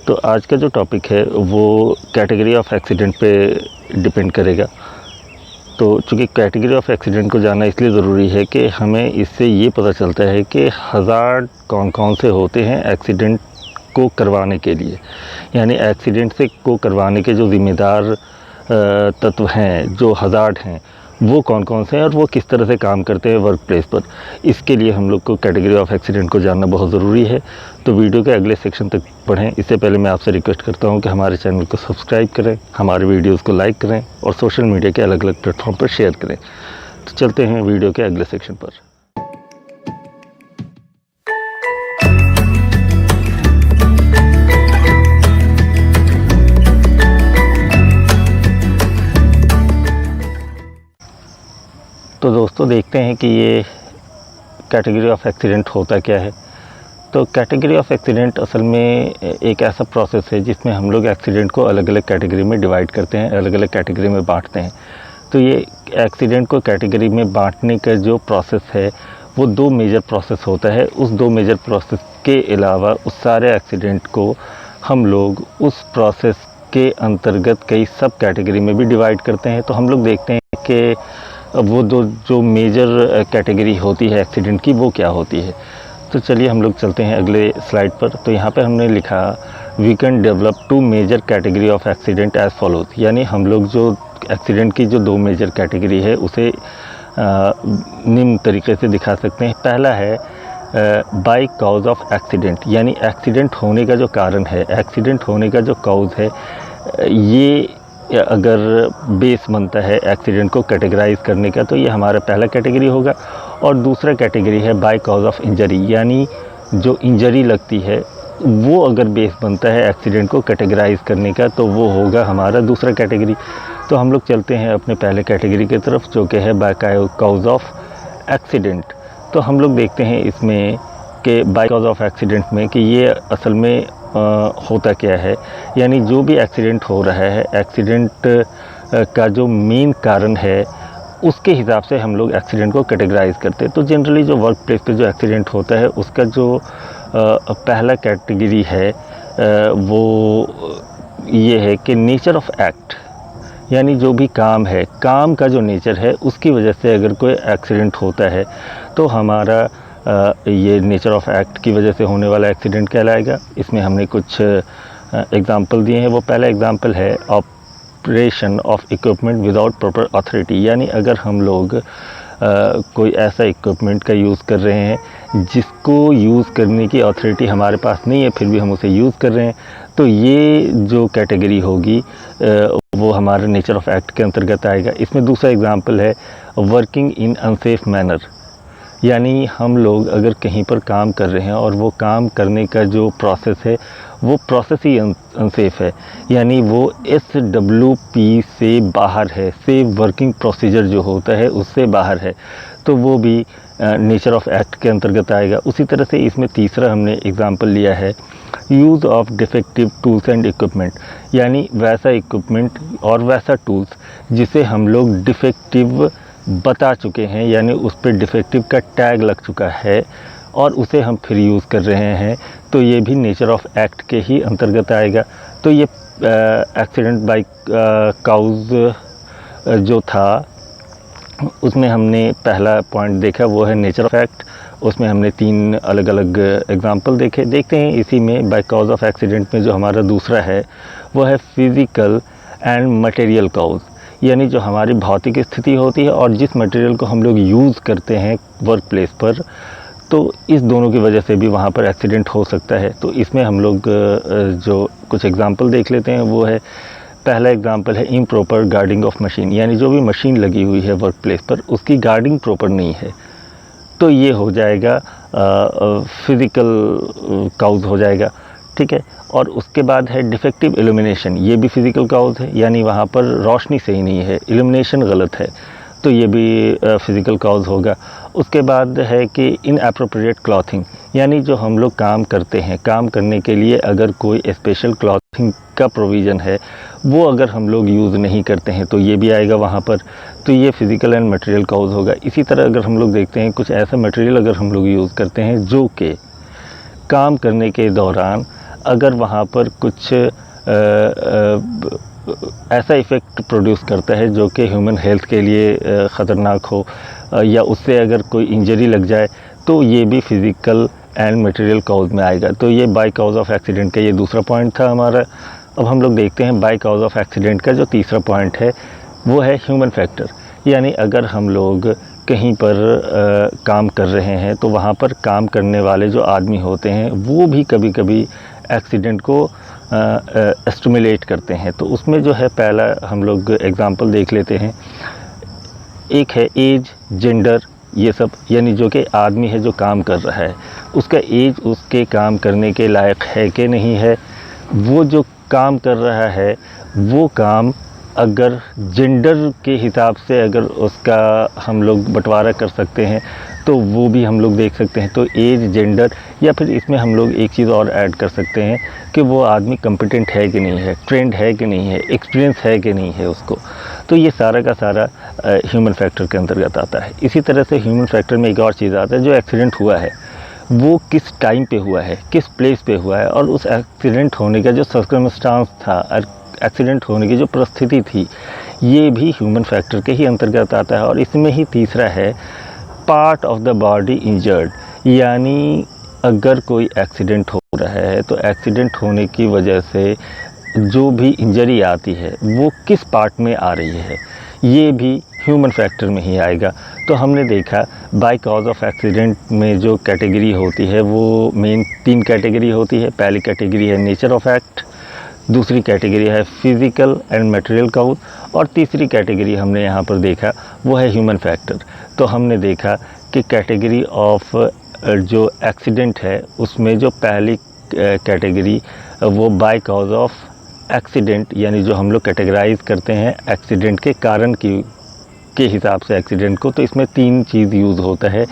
तो आज का जो टॉपिक है वो कैटेगरी ऑफ एक्सीडेंट पे डिपेंड करेगा। तो चूँकि कैटेगरी ऑफ एक्सीडेंट को जानना इसलिए ज़रूरी है कि हमें इससे ये पता चलता है कि हज़ार्ड कौन कौन से होते हैं एक्सीडेंट को करवाने के लिए, यानी एक्सीडेंट से को करवाने के जो ज़िम्मेदार तत्व हैं, जो हज़ार्ड हैं, वो कौन कौन से हैं और वो किस तरह से काम करते हैं वर्क प्लेस पर। इसके लिए हम लोग को कैटेगरी ऑफ एक्सीडेंट को जानना बहुत ज़रूरी है। तो वीडियो के अगले सेक्शन तक पढ़ें। इससे पहले मैं आपसे रिक्वेस्ट करता हूं कि हमारे चैनल को सब्सक्राइब करें, हमारे वीडियोस को लाइक करें और सोशल मीडिया के अलग अलग प्लेटफॉर्म पर शेयर करें। तो चलते हैं वीडियो के अगले सेक्शन पर। तो दोस्तों देखते हैं कि ये कैटेगरी ऑफ एक्सीडेंट होता क्या है। तो कैटेगरी ऑफ एक्सीडेंट असल में एक ऐसा प्रोसेस है जिसमें हम लोग एक्सीडेंट को अलग अलग कैटेगरी में डिवाइड करते हैं, अलग अलग कैटेगरी में बांटते हैं। तो ये एक्सीडेंट को कैटेगरी में बांटने का जो प्रोसेस है वो दो मेजर प्रोसेस होता है। उस दो मेजर प्रोसेस के अलावा उस सारे एक्सीडेंट को हम लोग उस प्रोसेस के अंतर्गत कई सब कैटेगरी में भी डिवाइड करते हैं। तो हम लोग देखते हैं कि वो जो मेजर कैटेगरी होती है एक्सीडेंट की वो क्या होती है। तो चलिए हम लोग चलते हैं अगले स्लाइड पर। तो यहाँ पे हमने लिखा we can develop two major category of accident as follows, यानी हम लोग जो एक्सीडेंट की जो दो मेजर कैटेगरी है उसे निम्न तरीके से दिखा सकते हैं। पहला है बाय कॉज ऑफ एक्सीडेंट, यानी एक्सीडेंट होने का जो कारण है, एक्सीडेंट होने का जो कॉज है, ये अगर बेस बनता है एक्सीडेंट को कैटेगराइज करने का, तो ये हमारा पहला कैटेगरी होगा। और दूसरा कैटेगरी है बाय कॉज ऑफ इंजरी, यानी जो इंजरी लगती है वो अगर बेस बनता है एक्सीडेंट को कैटेगराइज करने का, तो वो होगा हमारा दूसरा कैटेगरी। तो हम लोग चलते हैं अपने पहले कैटेगरी की तरफ, जो कि है बाय कॉज ऑफ एक्सीडेंट। तो हम लोग देखते हैं इसमें कि बाय कॉज ऑफ एक्सीडेंट में कि ये असल में होता क्या है, यानी जो भी एक्सीडेंट हो रहा है, एक्सीडेंट का जो मेन कारण है उसके हिसाब से हम लोग एक्सीडेंट को कैटेगराइज करते हैं। तो जनरली जो वर्क प्लेस पे जो एक्सीडेंट होता है उसका जो पहला कैटेगरी है वो ये है कि नेचर ऑफ एक्ट, यानी जो भी काम है, काम का जो नेचर है उसकी वजह से अगर कोई एक्सीडेंट होता है तो हमारा ये नेचर ऑफ एक्ट की वजह से होने वाला एक्सीडेंट कहलाएगा। इसमें हमने कुछ एग्जांपल दिए हैं। वो पहला एग्जांपल है operation of equipment without proper authority, यानी अगर हम लोग कोई ऐसा इक्विपमेंट का यूज़ कर रहे हैं जिसको यूज़ करने की अथॉरिटी हमारे पास नहीं है, फिर भी हम उसे यूज़ कर रहे हैं, तो ये जो कैटेगरी होगी वो हमारे नेचर ऑफ एक्ट के अंतर्गत आएगा। इसमें दूसरा एग्जांपल है वर्किंग इन अनसेफ मैनर, यानी हम लोग अगर कहीं पर काम कर रहे हैं और वो काम करने का जो प्रोसेस है वो प्रोसेस ही अनसेफ है, यानी वो SWP से बाहर है, सेफ वर्किंग प्रोसीजर जो होता है उससे बाहर है, तो वो भी नेचर ऑफ एक्ट के अंतर्गत आएगा। उसी तरह से इसमें तीसरा हमने एग्जांपल लिया है use of defective tools and equipment, यानी वैसा इक्विपमेंट और वैसा टूल्स जिसे हम लोग डिफेक्टिव बता चुके हैं, यानी उस पर डिफेक्टिव का टैग लग चुका है और उसे हम फिर यूज़ कर रहे हैं, तो ये भी नेचर ऑफ एक्ट के ही अंतर्गत आएगा। तो ये एक्सीडेंट बाय कॉज जो था उसमें हमने पहला पॉइंट देखा वो है नेचर ऑफ एक्ट। उसमें हमने तीन अलग अलग एग्जांपल देखे। देखते हैं इसी में बाय कॉज ऑफ एक्सीडेंट में जो हमारा दूसरा है वो है फिज़िकल एंड मटेरियल कॉज, यानी जो हमारी भौतिक स्थिति होती है और जिस मटेरियल को हम लोग यूज़ करते हैं वर्क प्लेस पर, तो इस दोनों की वजह से भी वहाँ पर एक्सीडेंट हो सकता है। तो इसमें हम लोग जो कुछ एग्जांपल देख लेते हैं। वो है पहला एग्जांपल है इम्प्रॉपर गार्डिंग ऑफ मशीन, यानी जो भी मशीन लगी हुई है वर्क प्लेस पर उसकी गार्डिंग प्रॉपर नहीं है, तो ये हो जाएगा फिज़िकल काउज हो जाएगा, ठीक है। और उसके बाद है डिफेक्टिव इल्यूमिनेशन, ये भी फिज़िकल काउज है, यानी वहाँ पर रोशनी सही नहीं है, इल्यूमिनेशन गलत है, तो ये भी फिज़िकल काउज होगा। उसके बाद है कि इनएप्रोप्रिएट क्लॉथिंग, यानी जो हम लोग काम करते हैं, काम करने के लिए अगर कोई स्पेशल क्लॉथिंग का प्रोविज़न है वो अगर हम लोग यूज़ नहीं करते हैं तो ये भी आएगा वहाँ पर, तो ये फिज़िकल एंड मटेरियल काउज होगा। इसी तरह अगर हम लोग देखते हैं कुछ ऐसा मटेरियल अगर हम लोग यूज़ करते हैं जो कि काम करने के दौरान अगर वहाँ पर कुछ ऐसा इफ़ेक्ट प्रोड्यूस करता है जो कि ह्यूमन हेल्थ के लिए ख़तरनाक हो, या उससे अगर कोई इंजरी लग जाए, तो ये भी फिज़िकल एंड मटेरियल कॉज में आएगा। तो ये बाय कॉज ऑफ एक्सीडेंट का ये दूसरा पॉइंट था हमारा। अब हम लोग देखते हैं बाय कॉज ऑफ एक्सीडेंट का जो तीसरा पॉइंट है वो है ह्यूमन फैक्टर। यानी अगर हम लोग कहीं पर काम कर रहे हैं तो वहाँ पर काम करने वाले जो आदमी होते हैं वो भी कभी कभी एक्सीडेंट को एस्टिमुलेट करते हैं। तो उसमें जो है पहला हम लोग एग्ज़ाम्पल देख लेते हैं। एक है एज, जेंडर, ये सब, यानी जो कि आदमी है जो काम कर रहा है उसका एज उसके काम करने के लायक है कि नहीं है। वो जो काम कर रहा है वो काम अगर जेंडर के हिसाब से अगर उसका हम लोग बंटवारा कर सकते हैं तो वो भी हम लोग देख सकते हैं। तो एज, जेंडर, या फिर इसमें हम लोग एक चीज़ और ऐड कर सकते हैं कि वो आदमी कॉम्पिटेंट है कि नहीं है, ट्रेंड है कि नहीं है, एक्सपीरियंस है कि नहीं है उसको। तो ये सारा का सारा ह्यूमन फैक्टर के अंतर्गत आता है। इसी तरह से ह्यूमन फैक्टर में एक और चीज़ आता है, जो एक्सीडेंट हुआ है वो किस टाइम पे हुआ है, किस प्लेस पे हुआ है, और उस एक्सीडेंट होने का जो सर्कमस्टांस था, एक्सीडेंट होने की जो परिस्थिति थी, ये भी ह्यूमन फैक्टर के ही अंतर्गत आता है। और इसमें ही तीसरा है part of the body injured. यानी अगर कोई एक्सीडेंट हो रहा है तो एक्सीडेंट होने की वजह से जो भी इंजरी आती है वो किस पार्ट में आ रही है, ये भी ह्यूमन फैक्टर में ही आएगा। तो हमने देखा बाय कॉज ऑफ एक्सीडेंट में जो कैटेगरी होती है वो मेन 3 कैटेगरी होती है। पहली कैटेगरी है नेचर ऑफ एक्ट, दूसरी कैटेगरी है फिज़िकल एंड मटेरियल कॉज, और तीसरी कैटेगरी हमने यहाँ पर देखा वो है ह्यूमन फैक्टर। तो हमने देखा कि कैटेगरी ऑफ जो एक्सीडेंट है उसमें जो पहली कैटेगरी वो बाय कॉज ऑफ एक्सीडेंट, यानी जो हम लोग कैटेगराइज करते हैं एक्सीडेंट के कारण के हिसाब से एक्सीडेंट को, तो इसमें 3 चीज़ यूज़ होता है।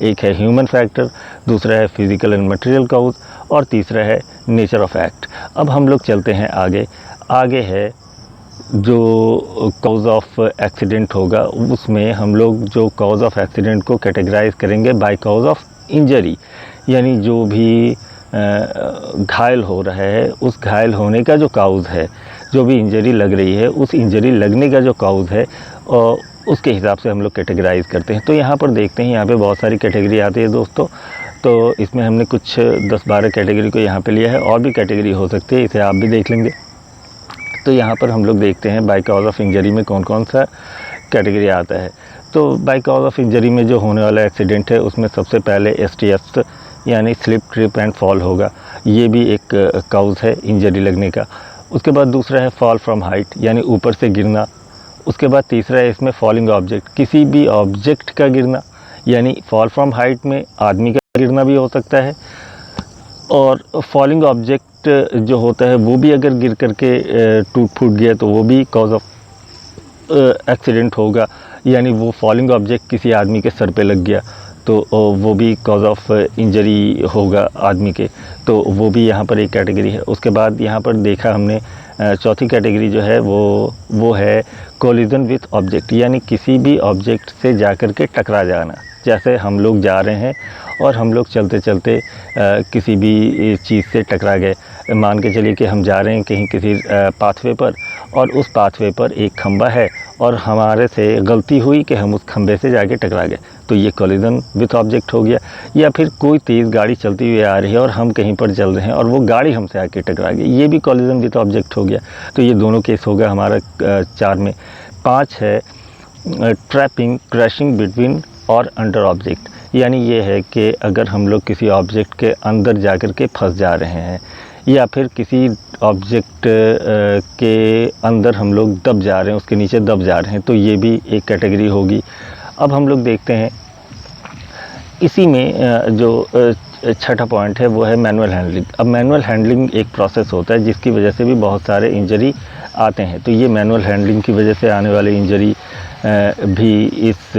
एक है ह्यूमन फैक्टर, दूसरा है फिज़िकल एंड मटेरियल कॉज, और तीसरा है नेचर ऑफ एक्ट। अब हम लोग चलते हैं आगे है जो कॉज ऑफ एक्सीडेंट होगा, उसमें हम लोग जो कॉज ऑफ एक्सीडेंट को कैटेगराइज करेंगे बाय कॉज ऑफ इंजरी। यानी जो भी घायल हो रहा है उस घायल होने का जो काउज़ है, जो भी इंजरी लग रही है उस इंजरी लगने का जो काउज़ है, उसके हिसाब से हम लोग कैटेगराइज करते हैं। तो यहाँ पर देखते हैं, यहाँ पे बहुत सारी कैटेगरी आती है दोस्तों। तो इसमें हमने कुछ 10-12 कैटेगरी को यहाँ पे लिया है, और भी कैटेगरी हो सकती है, इसे आप भी देख लेंगे। तो यहाँ पर हम लोग देखते हैं बाय कॉज ऑफ इंजरी में कौन कौन सा कैटेगरी आता है। तो बाय कॉज ऑफ इंजरी में जो होने वाला एक्सीडेंट है उसमें सबसे पहले STF यानी स्लिप, ट्रिप एंड फॉल होगा। ये भी एक काउज़ है इंजरी लगने का। उसके बाद दूसरा है फॉल फ्रॉम हाइट, यानी ऊपर से गिरना। उसके बाद तीसरा है इसमें फॉलिंग ऑब्जेक्ट, किसी भी ऑब्जेक्ट का गिरना, यानी फॉल फ्रॉम हाइट में आदमी का गिरना भी हो सकता है, और फॉलिंग ऑब्जेक्ट जो होता है वो भी अगर गिर करके टूट फूट गया तो वो भी कॉज ऑफ एक्सीडेंट होगा। यानी वो फॉलिंग ऑब्जेक्ट किसी आदमी के सर पे लग गया तो वो भी कॉज ऑफ इंजरी होगा आदमी के, तो वो भी यहाँ पर एक कैटेगरी है। उसके बाद यहाँ पर देखा हमने चौथी कैटेगरी जो है वो है कोलिजन विथ ऑब्जेक्ट, यानी किसी भी ऑब्जेक्ट से जाकर के टकरा जाना। जैसे हम लोग जा रहे हैं और हम लोग चलते चलते किसी भी चीज़ से टकरा गए। मान के चलिए कि हम जा रहे हैं कहीं किसी पाथवे पर, और उस पाथवे पर एक खंबा है और हमारे से गलती हुई कि हम उस खंबे से जाके टकरा गए, तो ये कोलिजन विथ ऑब्जेक्ट हो गया। या फिर कोई तेज़ गाड़ी चलती हुई आ रही है और हम कहीं पर चल रहे हैं और वो गाड़ी हमसे आके टकरा गई, ये भी कोलिजन विथ ऑब्जेक्ट हो गया। तो ये दोनों केस हो गया हमारा 4 में। 5 है ट्रैपिंग, क्रैशिंग बिटवीन और अंडर ऑब्जेक्ट, यानी ये है कि अगर हम लोग किसी ऑब्जेक्ट के अंदर जाकर के फंस जा रहे हैं या फिर किसी ऑब्जेक्ट के अंदर हम लोग दब जा रहे हैं, उसके नीचे दब जा रहे हैं, तो ये भी एक कैटेगरी होगी। अब हम लोग देखते हैं इसी में जो छठा पॉइंट है वो है मैनुअल हैंडलिंग। अब मैनुअल हैंडलिंग एक प्रोसेस होता है जिसकी वजह से भी बहुत सारे इंजरी आते हैं, तो ये मैनुअल हैंडलिंग की वजह से आने वाले इंजरी भी इस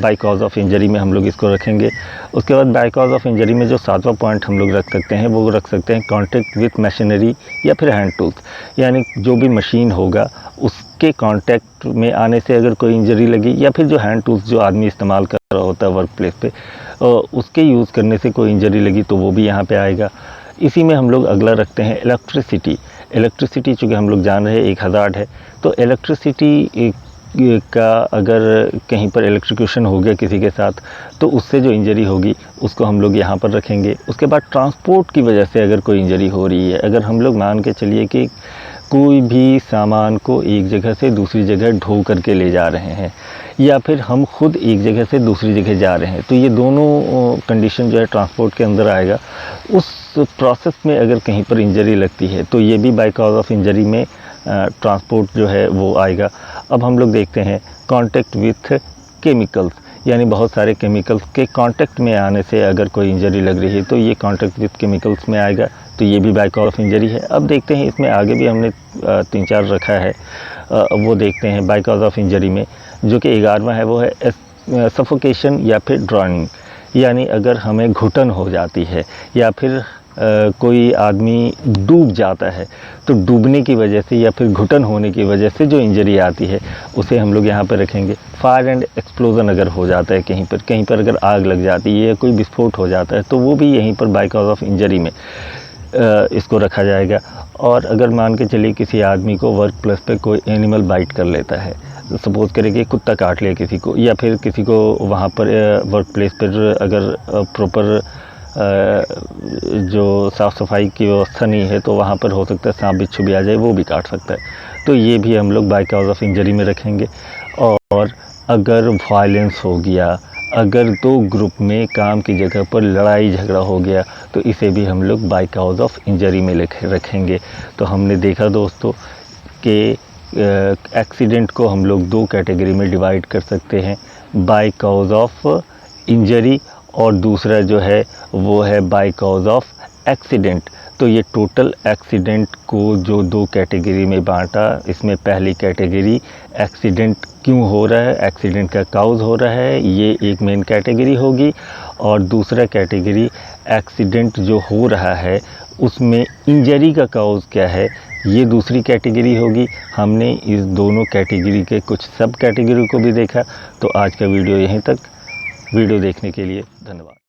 बाय कॉज ऑफ इंजरी में हम लोग इसको रखेंगे। उसके बाद बाय कॉज ऑफ इंजरी में जो 7वां पॉइंट हम लोग रख सकते हैं वो रख सकते हैं कॉन्टैक्ट विथ मशीनरी या फिर हैंड टूल्स, यानी जो भी मशीन होगा उसके कांटेक्ट में आने से अगर कोई इंजरी लगी, या फिर जो हैंड टूल्स जो आदमी इस्तेमाल कर रहा होता है वर्क प्लेस पे उसके यूज़ करने से कोई इंजरी लगी तो वो भी यहाँ पे आएगा। इसी में हम लोग अगला रखते हैं इलेक्ट्रिसिटी। इलेक्ट्रिसिटी चूँकि हम लोग जान रहे हैं एक हज़ार्ड है, तो इलेक्ट्रिसिटी का अगर कहीं पर इलेक्ट्रिक्यूशन हो गया किसी के साथ, तो उससे जो इंजरी होगी उसको हम लोग यहाँ पर रखेंगे। उसके बाद ट्रांसपोर्ट की वजह से अगर कोई इंजरी हो रही है, अगर हम लोग मान के चलिए कि कोई भी सामान को एक जगह से दूसरी जगह ढो करके ले जा रहे हैं, या फिर हम खुद एक जगह से दूसरी जगह जा रहे हैं, तो ये दोनों कंडीशन जो है ट्रांसपोर्ट के अंदर आएगा। उस प्रोसेस में अगर कहीं पर इंजरी लगती है तो ये भी बाय कॉज ऑफ इंजरी में ट्रांसपोर्ट जो है वो आएगा। अब हम लोग देखते हैं कांटेक्ट विथ केमिकल्स, यानी बहुत सारे केमिकल्स के कांटेक्ट में आने से अगर कोई इंजरी लग रही है तो ये कांटेक्ट विथ केमिकल्स में आएगा, तो ये भी बाय कॉज ऑफ इंजरी है। अब देखते हैं इसमें आगे भी हमने 3-4 रखा है, वो देखते हैं बाय कॉज ऑफ इंजरी में। जो कि 11वां है वो है सफोकेशन या फिर ड्राउनिंग, यानी अगर हमें घुटन हो जाती है या फिर कोई आदमी डूब जाता है, तो डूबने की वजह से या फिर घुटन होने की वजह से जो इंजरी आती है उसे हम लोग यहाँ पर रखेंगे। फायर एंड एक्सप्लोजन अगर हो जाता है कहीं पर अगर आग लग जाती है या कोई विस्फोट हो जाता है, तो वो भी यहीं पर बाय कॉज ऑफ इंजरी में इसको रखा जाएगा। और अगर मान के चलिए किसी आदमी को वर्क प्लेस पे कोई एनिमल बाइट कर लेता है, सपोज़ करें कि कुत्ता काट लिया किसी को, या फिर किसी को वहाँ पर वर्क प्लेस पर अगर प्रॉपर जो साफ़ सफाई की व्यवस्था नहीं है, तो वहाँ पर हो सकता है सांप बिच्छू भी आ जाए, वो भी काट सकता है, तो ये भी हम लोग बाय कॉज ऑफ इंजरी में रखेंगे। और अगर वायलेंस हो गया, अगर 2 ग्रुप में काम की जगह पर लड़ाई झगड़ा हो गया, तो इसे भी हम लोग बाय कॉज ऑफ इंजरी में रखेंगे। तो हमने देखा दोस्तों कि एक्सीडेंट को हम लोग 2 कैटेगरी में डिवाइड कर सकते हैं, बाय कॉज ऑफ इंजरी और दूसरा जो है वो है बाय कॉज ऑफ एक्सीडेंट। तो ये टोटल एक्सीडेंट को जो 2 कैटेगरी में बांटा, इसमें पहली कैटेगरी एक्सीडेंट क्यों हो रहा है, एक्सीडेंट का काउज़ हो रहा है, ये एक मेन कैटेगरी होगी। और दूसरा कैटेगरी एक्सीडेंट जो हो रहा है उसमें इंजरी का काउज़ क्या है, ये दूसरी कैटेगरी होगी। हमने इस दोनों कैटेगरी के कुछ सब कैटेगरी को भी देखा। तो आज का वीडियो यहीं तक। वीडियो देखने के लिए धन्यवाद।